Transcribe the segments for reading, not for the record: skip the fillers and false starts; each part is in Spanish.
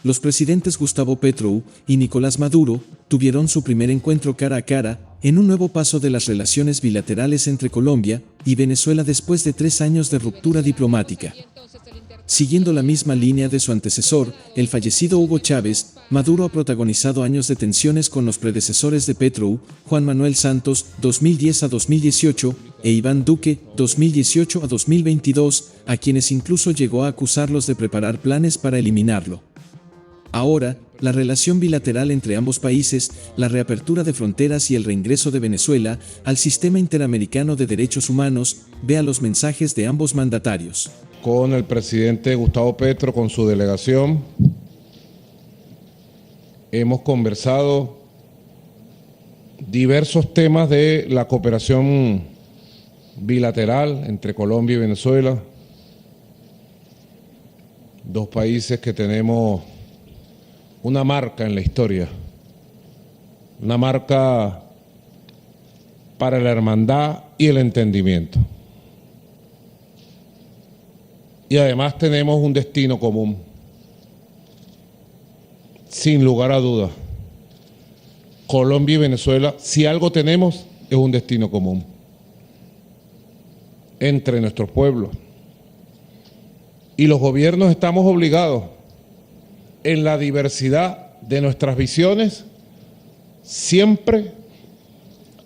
los presidentes Gustavo Petro y Nicolás Maduro tuvieron su primer encuentro cara a cara, en un nuevo paso de las relaciones bilaterales entre Colombia y Venezuela después de 3 años de ruptura diplomática. Siguiendo la misma línea de su antecesor, el fallecido Hugo Chávez, Maduro ha protagonizado años de tensiones con los predecesores de Petro, Juan Manuel Santos, 2010 a 2018, e Iván Duque, 2018 a 2022, a quienes incluso llegó a acusarlos de preparar planes para eliminarlo. Ahora, la relación bilateral entre ambos países, la reapertura de fronteras y el reingreso de Venezuela al sistema interamericano de derechos humanos, vea los mensajes de ambos mandatarios. Con el presidente Gustavo Petro, con su delegación, hemos conversado diversos temas de la cooperación bilateral entre Colombia y Venezuela, dos países que tenemos una marca en la historia, una marca para la hermandad y el entendimiento. Y además tenemos un destino común, sin lugar a dudas. Colombia y Venezuela, si algo tenemos, es un destino común entre nuestros pueblos. Y los gobiernos estamos obligados, en la diversidad de nuestras visiones, siempre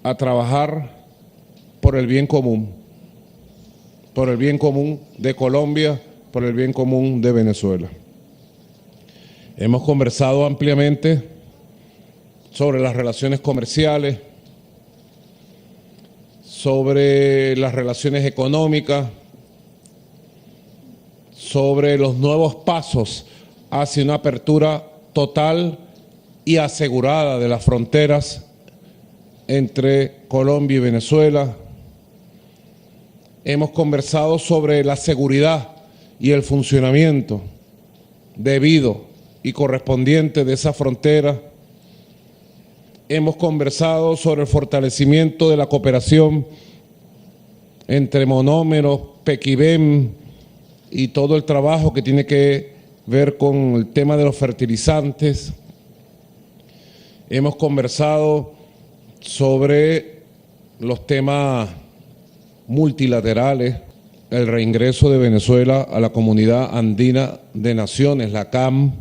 a trabajar por el bien común de Colombia, por el bien común de Venezuela. Hemos conversado ampliamente sobre las relaciones comerciales, sobre las relaciones económicas, sobre los nuevos pasos hacia una apertura total y asegurada de las fronteras entre Colombia y Venezuela. Hemos conversado sobre la seguridad y el funcionamiento debido y correspondiente de esa frontera. Hemos conversado sobre el fortalecimiento de la cooperación entre monómeros, Pequibem y todo el trabajo que tiene que ver con el tema de los fertilizantes. Hemos conversado sobre los temas multilaterales, el reingreso de Venezuela a la Comunidad Andina de Naciones, la CAM,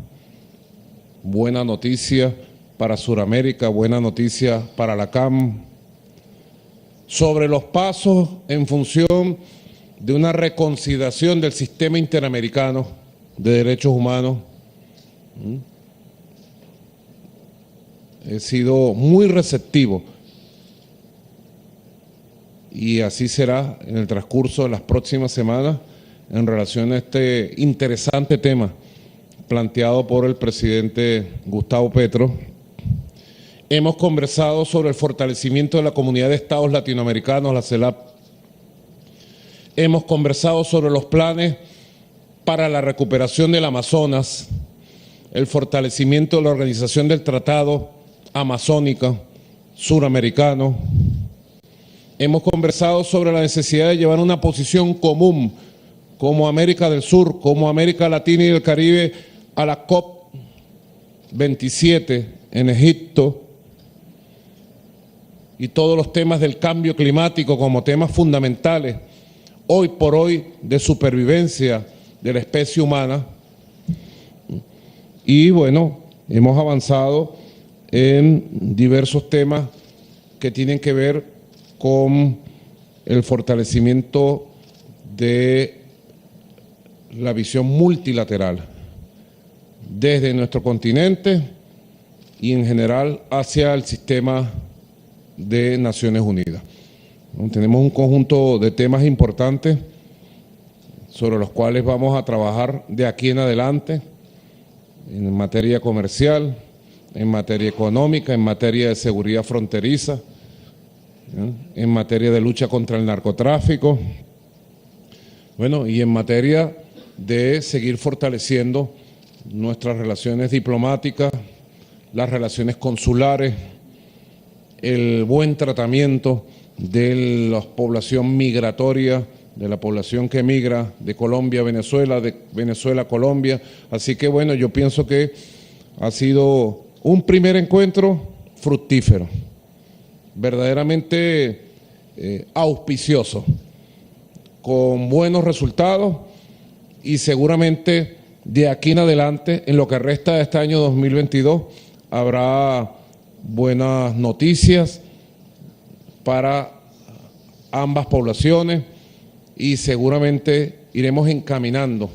buena noticia para Sudamérica, buena noticia para la CAM, sobre los pasos en función de una reconsideración del sistema interamericano de derechos humanos. He sido muy receptivo y así será en el transcurso de las próximas semanas en relación a este interesante tema planteado por el presidente Gustavo Petro. Hemos conversado sobre el fortalecimiento de la Comunidad de Estados Latinoamericanos, la CELAC. Hemos conversado sobre los planes para la recuperación del Amazonas, el fortalecimiento de la Organización del Tratado Amazónica Suramericano. Hemos conversado sobre la necesidad de llevar una posición común como América del Sur, como América Latina y el Caribe a la COP27 en Egipto, y todos los temas del cambio climático como temas fundamentales hoy por hoy de supervivencia de la especie humana. Y bueno, hemos avanzado en diversos temas que tienen que ver con el fortalecimiento de la visión multilateral desde nuestro continente y en general hacia el sistema de Naciones Unidas. Tenemos un conjunto de temas importantes sobre los cuales vamos a trabajar de aquí en adelante, en materia comercial, en materia económica, en materia de seguridad fronteriza, en materia de lucha contra el narcotráfico, bueno, y en materia de seguir fortaleciendo nuestras relaciones diplomáticas, las relaciones consulares, el buen tratamiento de la población migratoria de la población que emigra de Colombia a Venezuela, de Venezuela a Colombia. Así que bueno, yo pienso que ha sido un primer encuentro fructífero, verdaderamente auspicioso, con buenos resultados y seguramente de aquí en adelante, en lo que resta de este año 2022, habrá buenas noticias para ambas poblaciones y seguramente iremos encaminando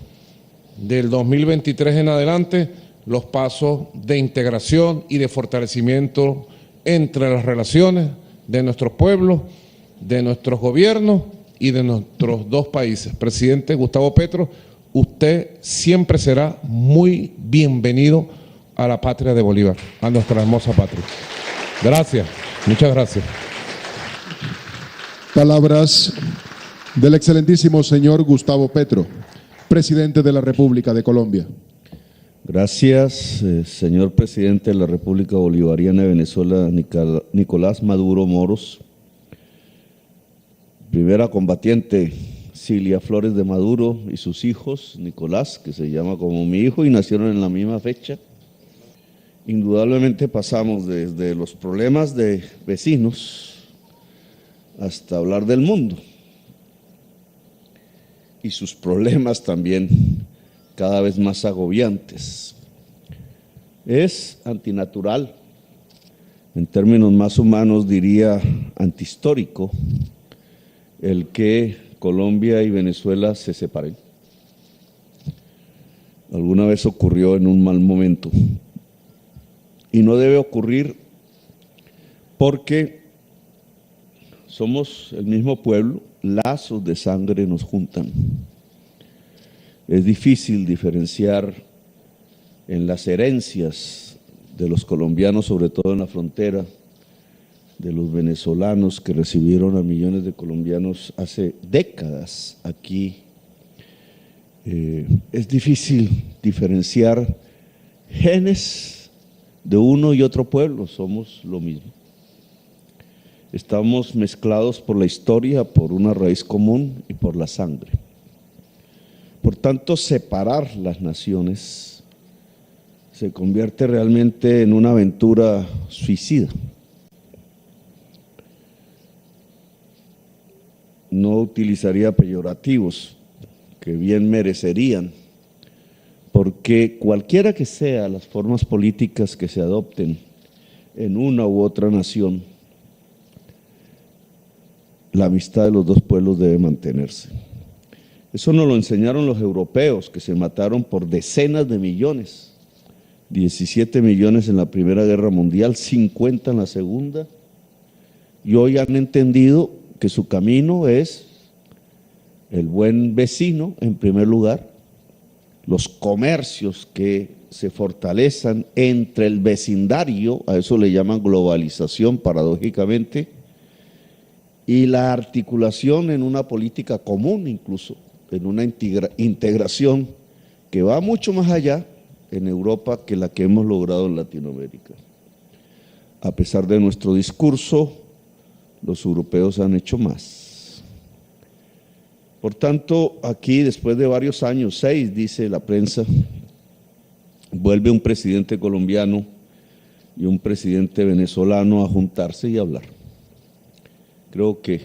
del 2023 en adelante los pasos de integración y de fortalecimiento entre las relaciones de nuestros pueblos, de nuestros gobiernos y de nuestros dos países. Presidente Gustavo Petro, usted siempre será muy bienvenido a la patria de Bolívar, a nuestra hermosa patria. Gracias, muchas gracias. Palabras del excelentísimo señor Gustavo Petro, presidente de la República de Colombia. Gracias, señor presidente de la República Bolivariana de Venezuela, Nicolás Maduro Moros. Primera combatiente, Cilia Flores de Maduro y sus hijos, Nicolás, que se llama como mi hijo y nacieron en la misma fecha. Indudablemente pasamos desde los problemas de vecinos hasta hablar del mundo y sus problemas también cada vez más agobiantes. Es antinatural, en términos más humanos diría antihistórico, el que Colombia y Venezuela se separen. Alguna vez ocurrió en un mal momento y no debe ocurrir porque somos el mismo pueblo, lazos de sangre nos juntan. Es difícil diferenciar en las herencias de los colombianos, sobre todo en la frontera, de los venezolanos que recibieron a millones de colombianos hace décadas aquí. Es difícil diferenciar genes de uno y otro pueblo, somos lo mismo. Estamos mezclados por la historia, por una raíz común y por la sangre. Por tanto, separar las naciones se convierte realmente en una aventura suicida. No utilizaría peyorativos que bien merecerían, porque cualquiera que sean las formas políticas que se adopten en una u otra nación, la amistad de los dos pueblos debe mantenerse. Eso nos lo enseñaron los europeos, que se mataron por decenas de millones, 17 millones en la Primera Guerra Mundial, 50 en la Segunda, y hoy han entendido que su camino es el buen vecino en primer lugar, los comercios que se fortalezan entre el vecindario, a eso le llaman globalización paradójicamente, y la articulación en una política común incluso, en una integración que va mucho más allá en Europa que la que hemos logrado en Latinoamérica. A pesar de nuestro discurso, los europeos han hecho más. Por tanto, aquí después de varios años, 6 dice la prensa, vuelve un presidente colombiano y un presidente venezolano a juntarse y a hablar. Creo que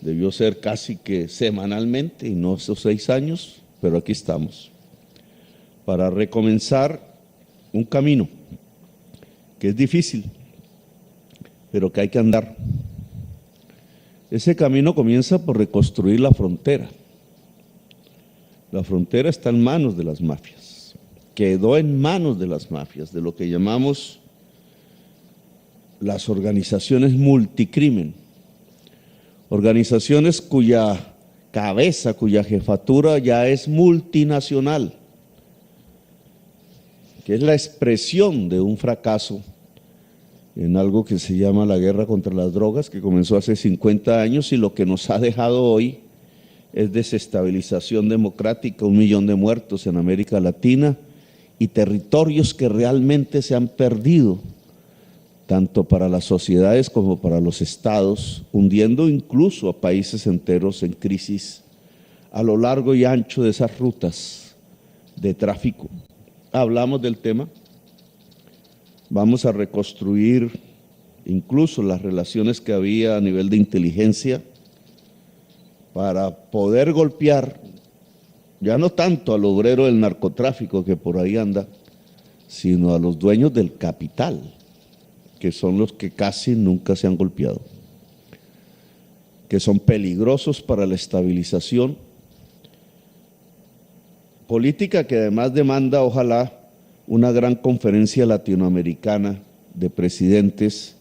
debió ser casi que semanalmente y no esos 6 años, pero aquí estamos para recomenzar un camino que es difícil, pero que hay que andar. Ese camino comienza por reconstruir la frontera. La frontera está en manos de las mafias, quedó en manos de las mafias, de lo que llamamos las organizaciones multicrimen, organizaciones cuya cabeza, cuya jefatura ya es multinacional, que es la expresión de un fracaso en algo que se llama la guerra contra las drogas, que comenzó hace 50 años y lo que nos ha dejado hoy es desestabilización democrática, 1 millón de muertos en América Latina y territorios que realmente se han perdido, tanto para las sociedades como para los estados, hundiendo incluso a países enteros en crisis a lo largo y ancho de esas rutas de tráfico. Hablamos del tema. Vamos a reconstruir incluso las relaciones que había a nivel de inteligencia para poder golpear ya no tanto al obrero del narcotráfico que por ahí anda, sino a los dueños del capital, que son los que casi nunca se han golpeado, que son peligrosos para la estabilización política, que además demanda, ojalá, una gran conferencia latinoamericana de presidentes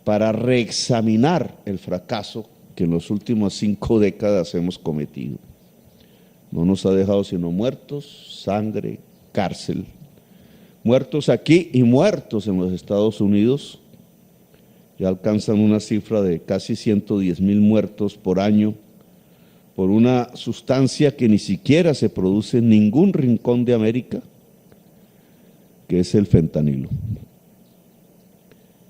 para reexaminar el fracaso que en las últimas 5 décadas hemos cometido. No nos ha dejado sino muertos, sangre, cárcel. Muertos aquí y muertos en los Estados Unidos. Ya alcanzan una cifra de casi 110,000 muertos por año por una sustancia que ni siquiera se produce en ningún rincón de América, que es el fentanilo.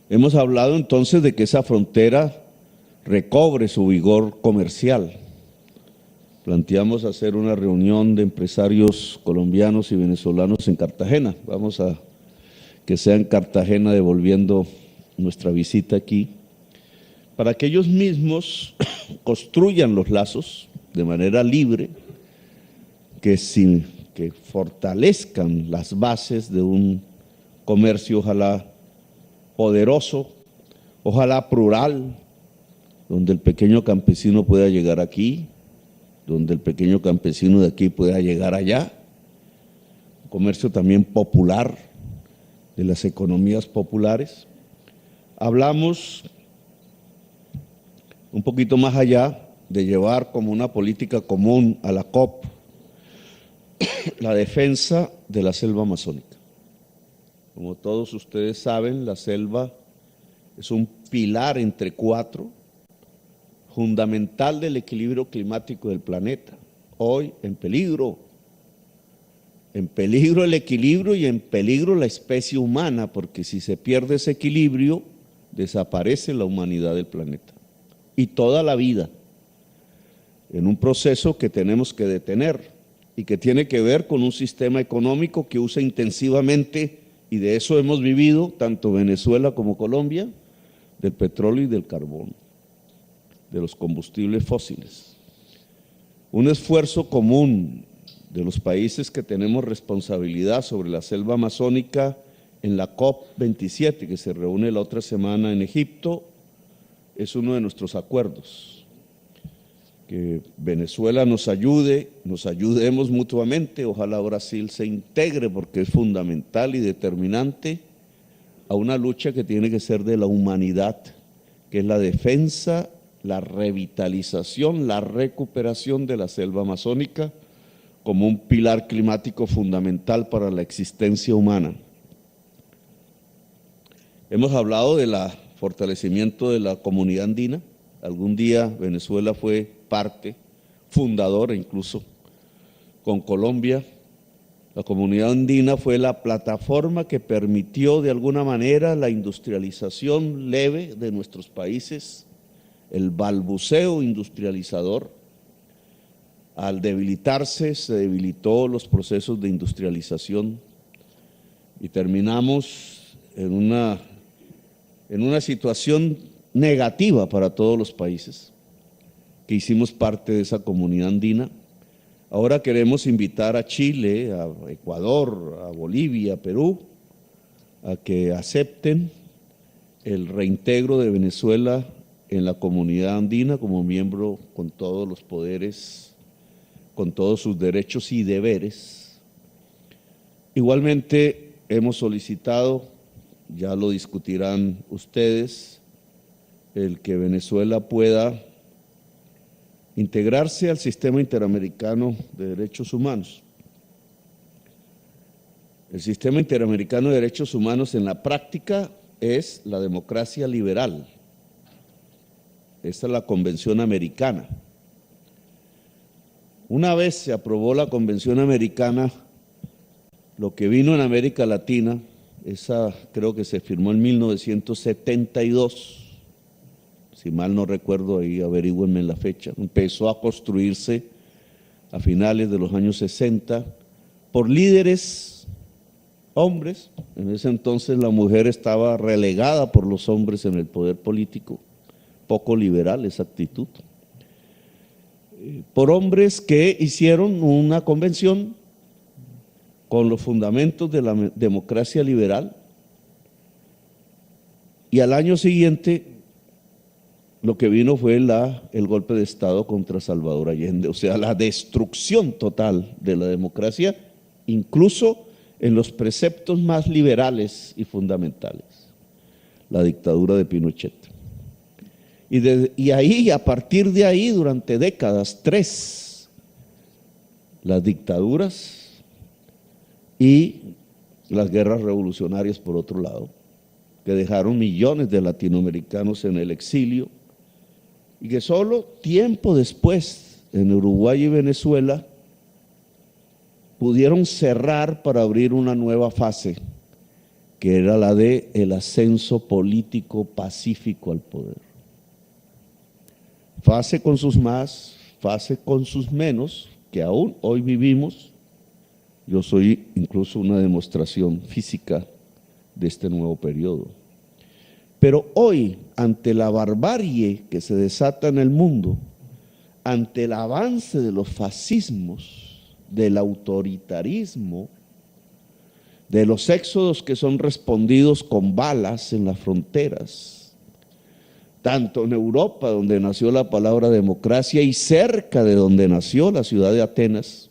Hemos hablado entonces de que esa frontera recobre su vigor comercial. Planteamos hacer una reunión de empresarios colombianos y venezolanos en Cartagena. Vamos a que sea en Cartagena, devolviendo nuestra visita aquí, para que ellos mismos construyan los lazos de manera libre, que fortalezcan las bases de un comercio ojalá poderoso, ojalá plural, donde el pequeño campesino pueda llegar aquí, donde el pequeño campesino de aquí pueda llegar allá, un comercio también popular, de las economías populares. Hablamos un poquito más allá de llevar como una política común a la COP la defensa de la selva amazónica. Como todos ustedes saben, la selva es un pilar entre 4, fundamental del equilibrio climático del planeta. Hoy en peligro el equilibrio y en peligro la especie humana, porque si se pierde ese equilibrio, desaparece la humanidad del planeta y toda la vida, en un proceso que tenemos que detener y que tiene que ver con un sistema económico que usa intensivamente, y de eso hemos vivido tanto Venezuela como Colombia, del petróleo y del carbón, de los combustibles fósiles. Un esfuerzo común de los países que tenemos responsabilidad sobre la selva amazónica en la COP27, que se reúne la otra semana en Egipto, es uno de nuestros acuerdos. Que Venezuela nos ayudemos mutuamente, ojalá Brasil se integre porque es fundamental y determinante a una lucha que tiene que ser de la humanidad, que es la defensa, la revitalización, la recuperación de la selva amazónica como un pilar climático fundamental para la existencia humana. Hemos hablado del fortalecimiento de la comunidad andina. Algún día Venezuela fue parte fundadora, incluso con Colombia. La comunidad andina fue la plataforma que permitió de alguna manera la industrialización leve de nuestros países, el balbuceo industrializador. Al debilitarse, se debilitó los procesos de industrialización y terminamos en una situación negativa para todos los países que hicimos parte de esa comunidad andina. Ahora queremos invitar a Chile, a Ecuador, a Bolivia, a Perú, a que acepten el reintegro de Venezuela en la comunidad andina como miembro con todos los poderes, con todos sus derechos y deberes. Igualmente hemos solicitado, ya lo discutirán ustedes, el que Venezuela pueda integrarse al sistema interamericano de derechos humanos. El sistema interamericano de derechos humanos en la práctica es la democracia liberal. Esta es la Convención Americana. Una vez se aprobó la Convención Americana, lo que vino en América Latina, esa creo que se firmó en 1972, si mal no recuerdo, ahí averígüenme la fecha, empezó a construirse a finales de los años 60, por líderes hombres. En ese entonces la mujer estaba relegada por los hombres en el poder político, poco liberal esa actitud. Por hombres que hicieron una convención con los fundamentos de la democracia liberal, y al año siguiente lo que vino fue el golpe de Estado contra Salvador Allende, o sea, la destrucción total de la democracia, incluso en los preceptos más liberales y fundamentales, la dictadura de Pinochet. Y ahí, a partir de ahí, durante décadas, 3, las dictaduras y las guerras revolucionarias por otro lado, que dejaron millones de latinoamericanos en el exilio, y que solo tiempo después, en Uruguay y Venezuela, pudieron cerrar para abrir una nueva fase, que era la de el ascenso político pacífico al poder. Fase con sus más, fase con sus menos, que aún hoy vivimos. Yo soy incluso una demostración física de este nuevo periodo. Pero hoy, ante la barbarie que se desata en el mundo, ante el avance de los fascismos, del autoritarismo, de los éxodos que son respondidos con balas en las fronteras, tanto en Europa, donde nació la palabra democracia, y cerca de donde nació la ciudad de Atenas,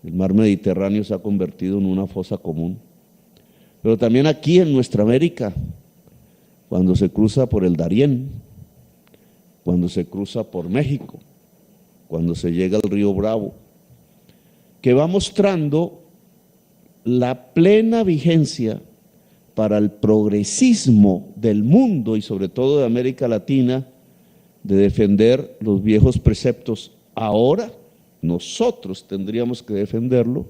el mar Mediterráneo se ha convertido en una fosa común. Pero también aquí en nuestra América, cuando se cruza por el Darién, cuando se cruza por México, cuando se llega al río Bravo, que va mostrando la plena vigencia para el progresismo del mundo y sobre todo de América Latina, de defender los viejos preceptos. Ahora nosotros tendríamos que defenderlo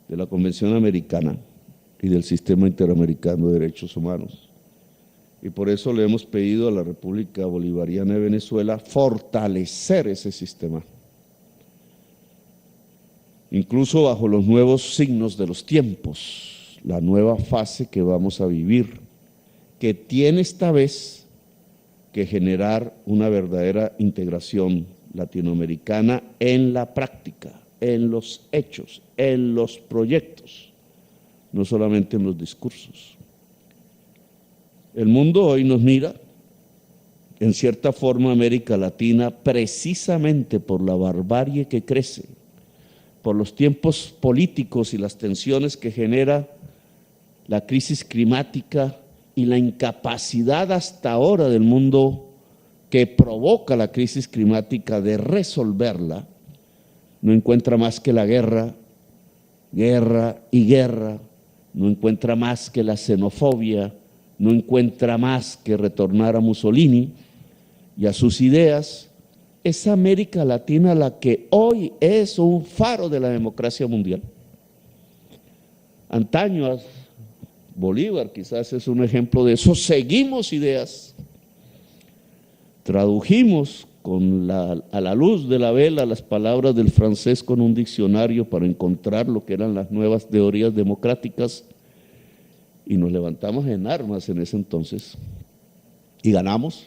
de la Convención Americana y del Sistema Interamericano de Derechos Humanos. Y por eso le hemos pedido a la República Bolivariana de Venezuela fortalecer ese sistema, incluso bajo los nuevos signos de los tiempos, la nueva fase que vamos a vivir, que tiene esta vez que generar una verdadera integración latinoamericana en la práctica, en los hechos, en los proyectos, no solamente en los discursos. El mundo hoy nos mira, en cierta forma América Latina, precisamente por la barbarie que crece, por los tiempos políticos y las tensiones que genera la crisis climática y la incapacidad hasta ahora del mundo que provoca la crisis climática de resolverla, no encuentra más que la guerra, guerra y guerra, no encuentra más que la xenofobia, no encuentra más que retornar a Mussolini y a sus ideas. Es América Latina la que hoy es un faro de la democracia mundial. Antaño, Bolívar quizás es un ejemplo de eso. Seguimos ideas, tradujimos a la luz de la vela las palabras del francés con un diccionario para encontrar lo que eran las nuevas teorías democráticas, y nos levantamos en armas en ese entonces y ganamos,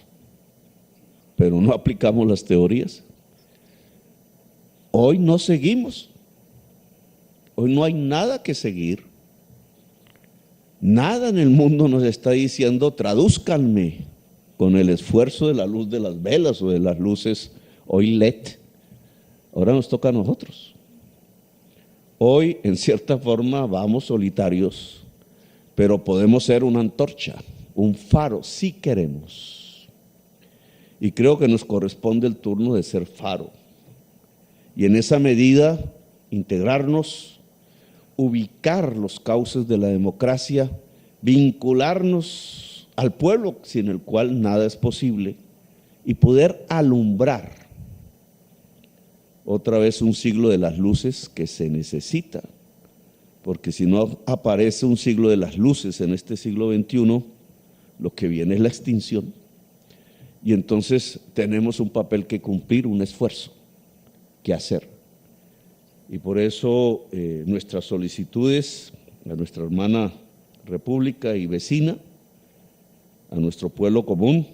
pero no aplicamos las teorías. Hoy no seguimos, hoy no hay nada que seguir. Nada en el mundo nos está diciendo tradúzcanme con el esfuerzo de la luz de las velas o de las luces hoy LED. Ahora nos toca a nosotros. Hoy en cierta forma vamos solitarios, pero podemos ser una antorcha, un faro, si queremos. Y creo que nos corresponde el turno de ser faro. Y en esa medida, integrarnos, ubicar los cauces de la democracia, vincularnos al pueblo sin el cual nada es posible y poder alumbrar otra vez un siglo de las luces que se necesita. Porque si no aparece un siglo de las luces en este siglo XXI, lo que viene es la extinción. Y entonces tenemos un papel que cumplir, un esfuerzo. que hacer. Y por eso nuestras solicitudes a nuestra hermana república y vecina, a nuestro pueblo común,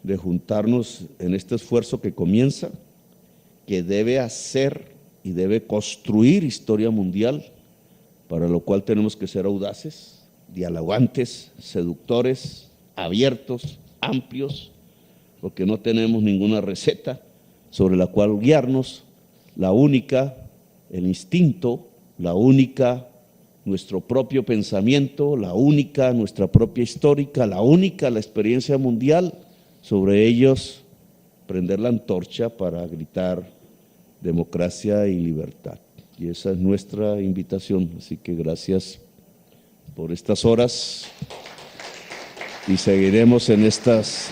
de juntarnos en este esfuerzo que comienza, que debe hacer y debe construir historia mundial, para lo cual tenemos que ser audaces, dialogantes, seductores, abiertos, amplios, porque no tenemos ninguna receta sobre la cual guiarnos. La única, el instinto, la única, nuestro propio pensamiento, la única, nuestra propia histórica, la única, la experiencia mundial. Sobre ellos prender la antorcha para gritar democracia y libertad. Y esa es nuestra invitación. Así que gracias por estas horas y seguiremos en estas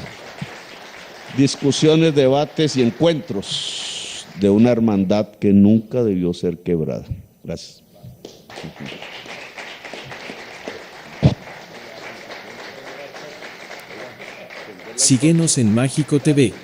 discusiones, debates y encuentros de una hermandad que nunca debió ser quebrada. Gracias. Síguenos en Mágico TV.